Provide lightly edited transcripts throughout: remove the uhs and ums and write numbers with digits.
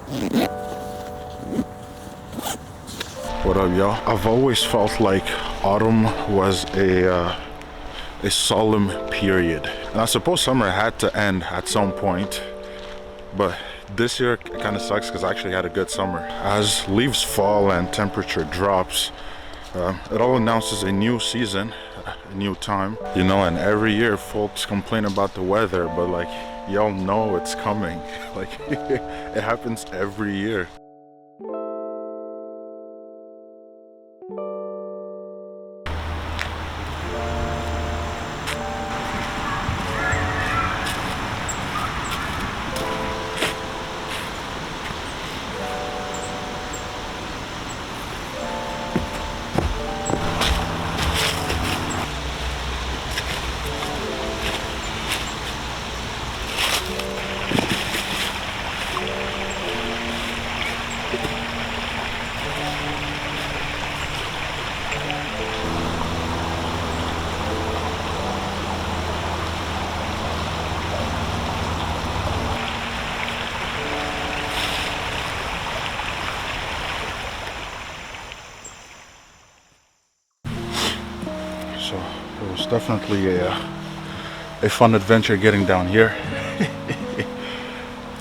What up, y'all? I've always felt like autumn was a solemn period, and I suppose summer had to end at some point. But this year it kind of sucks because I actually had a good summer. As leaves fall and temperature drops, it all announces a new season, a new time. You know, and every year folks complain about the weather, but like y'all know it's coming. Like it happens every year. So it was definitely a fun adventure getting down here.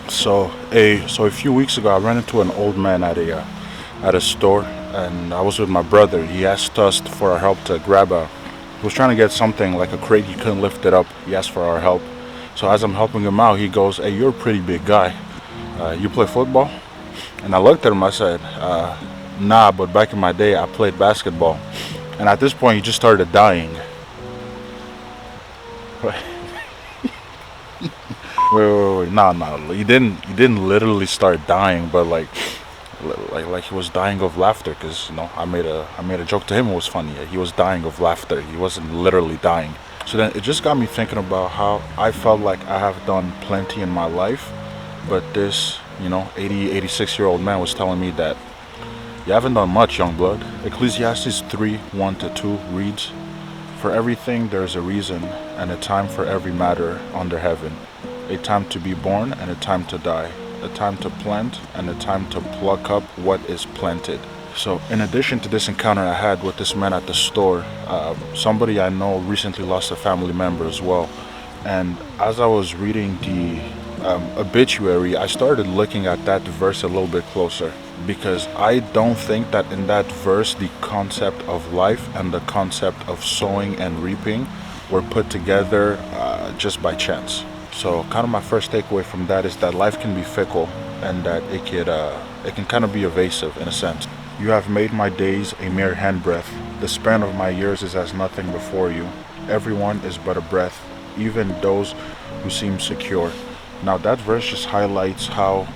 So a few weeks ago, I ran into an old man at a store, and I was with my brother. He asked us for our help to grab a. He was trying to get something like a crate. He couldn't lift it up. He asked for our help. So as I'm helping him out, he goes, "Hey, you're a pretty big guy. You play football?" And I looked at him. I said, "Nah, but back in my day, I played basketball." And at this point, he just started dying. Wait. No. He didn't. He didn't literally start dying, but like he was dying of laughter. Cause I made a joke to him. It was funny. He was dying of laughter. He wasn't literally dying. So then it just got me thinking about how I felt like I have done plenty in my life, but this 86-year-old man was telling me that you haven't done much, young blood. Ecclesiastes 3:1-2 reads, "For everything there is a reason, and a time for every matter under heaven. A time to be born and a time to die. A time to plant and a time to pluck up what is planted." So in addition to this encounter I had with this man at the store, somebody I know recently lost a family member as well. And as I was reading the obituary, I started looking at that verse a little bit closer, because I don't think that in that verse the concept of life and the concept of sowing and reaping were put together just by chance. So kind of my first takeaway from that is that life can be fickle, and that it can kind of be evasive in a sense. "You have made my days a mere handbreadth. The span of my years is as nothing before you. Everyone is but a breath, even those who seem secure." Now that verse just highlights how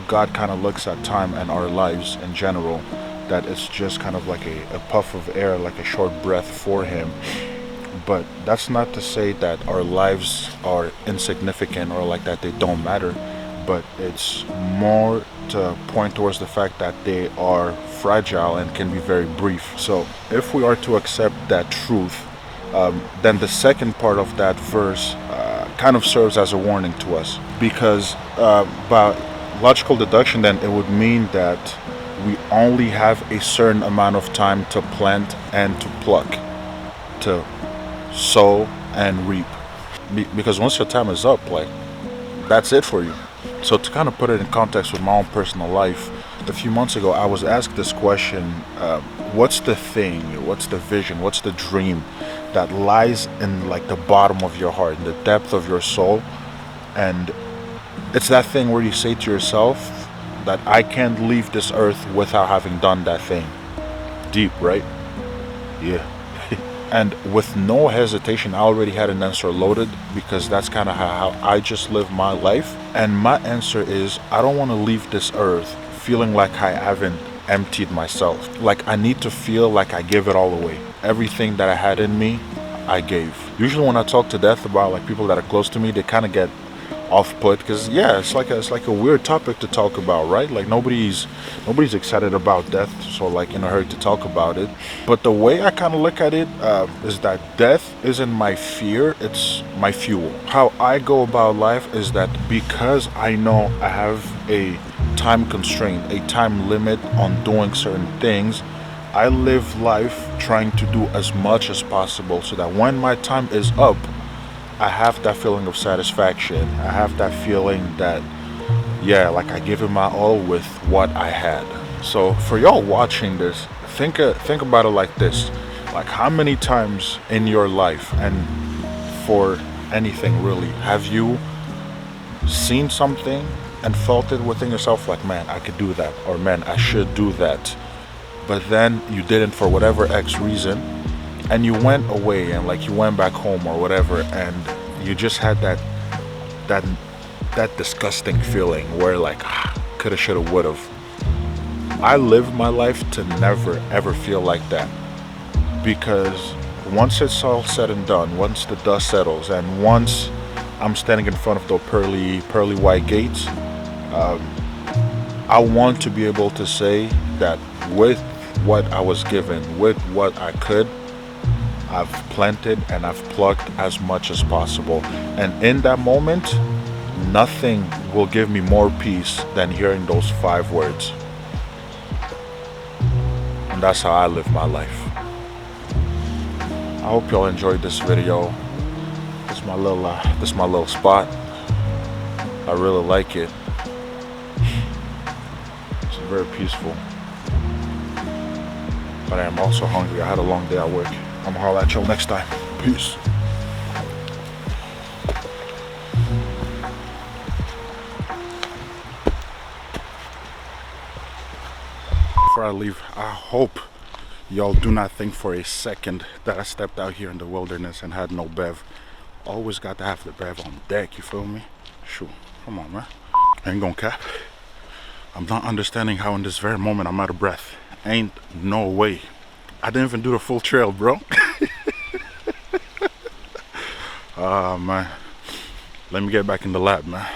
God kind of looks at time and our lives in general. That it's just kind of like a puff of air, like a short breath for Him. But that's not to say that our lives are insignificant or like that they don't matter, but it's more to point towards the fact that they are fragile and can be very brief. So if we are to accept that truth, then the second part of that verse kind of serves as a warning to us, because by logical deduction, then it would mean that we only have a certain amount of time to plant and to pluck, to sow and reap. Because once your time is up, like, that's it for you. So to kind of put it in context with my own personal life, a few months ago I was asked this question: what's the thing, what's the vision, what's the dream that lies in like the bottom of your heart, in the depth of your soul? And it's that thing where you say to yourself that I can't leave this earth without having done that thing. Deep, right? Yeah. And with no hesitation, I already had an answer loaded, because that's kind of how I just live my life. And my answer is, I don't want to leave this earth feeling like I haven't emptied myself. Like I need to feel like I give it all away. Everything that I had in me, I gave. Usually when I talk to death about like people that are close to me, they kind of get off put, because yeah, it's like a weird topic to talk about, right? Like nobody's excited about death, so like in a hurry to talk about it. But the way I kind of look at it is that death isn't my fear, it's my fuel. How I go about life is that because I know I have a time constraint, a time limit on doing certain things, I live life trying to do as much as possible so that when my time is up, I have that feeling of satisfaction. I have that feeling that, yeah, like I give it my all with what I had. So for y'all watching this, think about it like this: like how many times in your life, and for anything really, have you seen something and felt it within yourself, like, man, I could do that, or man, I should do that, but then you didn't for whatever X reason, and you went away and like you went back home or whatever, and you just had that that disgusting feeling where like, coulda, shoulda, woulda. I live my life to never ever feel like that, because once it's all said and done, once the dust settles, and once I'm standing in front of the pearly white gates, I want to be able to say that with what I was given, with what I could, I've planted and I've plucked as much as possible. And in that moment, nothing will give me more peace than hearing those 5 words. And that's how I live my life. I hope y'all enjoyed this video. This is my little spot. I really like it. It's very peaceful. But I am also hungry. I had a long day at work. I'm gonna holler at y'all next time. Peace. Before I leave, I hope y'all do not think for a second that I stepped out here in the wilderness and had no bev. Always got to have the bev on deck, you feel me? Shoot, come on, man. Ain't gonna cap. I'm not understanding how in this very moment I'm out of breath. Ain't no way. I didn't even do the full trail, bro. Man. Let me get back in the lab, man.